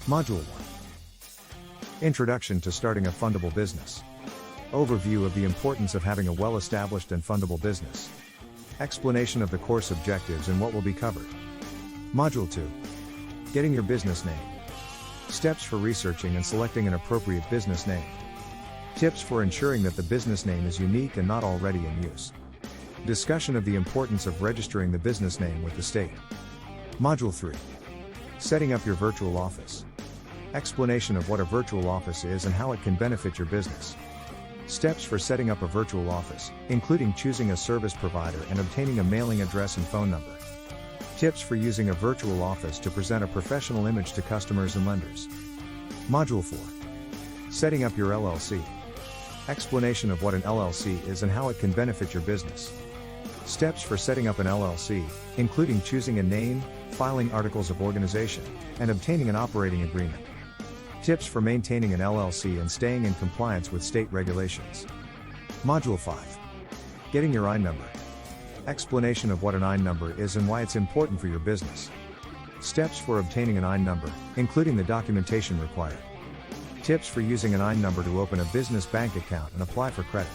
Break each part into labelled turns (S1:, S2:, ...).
S1: Module 1. Introduction to starting a fundable business. Overview of the importance of having a well-established and fundable business. Explanation of the course objectives and what will be covered. Module 2. Getting your business name. Steps for researching and selecting an appropriate business name. Tips for ensuring that the business name is unique and not already in use. Discussion of the importance of registering the business name with the state. Module 3. Setting up your virtual office. Explanation of what a virtual office is and how it can benefit your business. Steps for setting up a virtual office, including choosing a service provider and obtaining a mailing address and phone number. Tips for using a virtual office to present a professional image to customers and lenders. Module 4. Setting up your LLC. Explanation of what an LLC is and how it can benefit your business. Steps for setting up an LLC, including choosing a name, filing articles of organization, and obtaining an operating agreement. Tips for maintaining an LLC and staying in compliance with state regulations. Module 5. Getting your IN number. Explanation of what an IN number is and why it's important for your business. Steps for obtaining an IN number, including the documentation required. Tips for using an IN number to open a business bank account and apply for credit.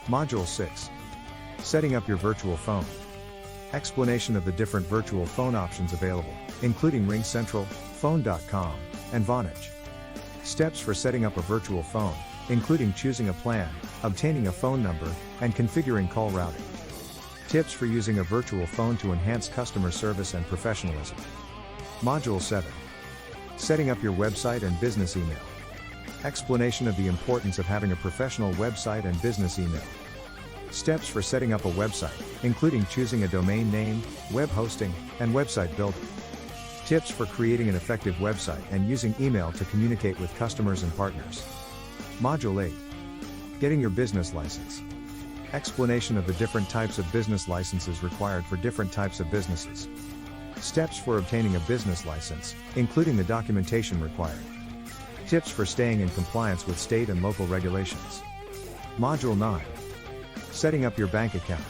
S1: Module 6. Setting up your virtual phone. Explanation of the different virtual phone options available, including RingCentral, Phone.com, and Vonage. Steps for setting up a virtual phone, including choosing a plan, obtaining a phone number, and configuring call routing. Tips for using a virtual phone to enhance customer service and professionalism. Module 7. Setting up your website and business email. Explanation of the importance of having a professional website and business email. Steps for setting up a website, including choosing a domain name, web hosting, and website builder. Tips for creating an effective website and using email to communicate with customers and partners. Module 8. Getting your business license. Explanation of the different types of business licenses required for different types of businesses. Steps for obtaining a business license, including the documentation required. Tips for staying in compliance with state and local regulations. Module 9. Setting up your bank account.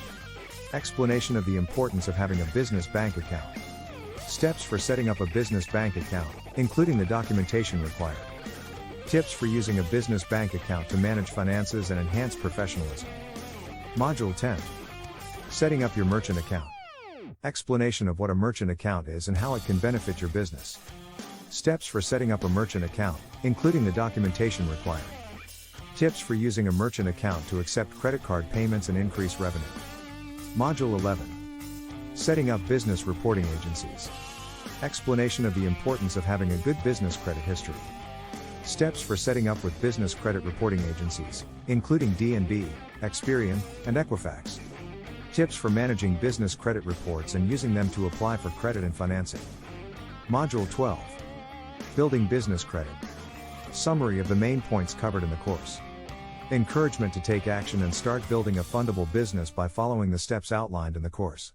S1: Explanation of the importance of having a business bank account. Steps for setting up a business bank account, including the documentation required. Tips for using a business bank account to manage finances and enhance professionalism. Module 10. Setting up your merchant account. Explanation of what a merchant account is and how it can benefit your business. Steps for setting up a merchant account, including the documentation required. Tips for using a merchant account to accept credit card payments and increase revenue. Module 11. Setting up business reporting agencies. Explanation of the importance of having a good business credit history. Steps for setting up with business credit reporting agencies, including D&B, Experian, and Equifax. Tips for managing business credit reports and using them to apply for credit and financing. Module 12. Building business credit. Summary of the main points covered in the course. Encouragement to take action and start building a fundable business by following the steps outlined in the course.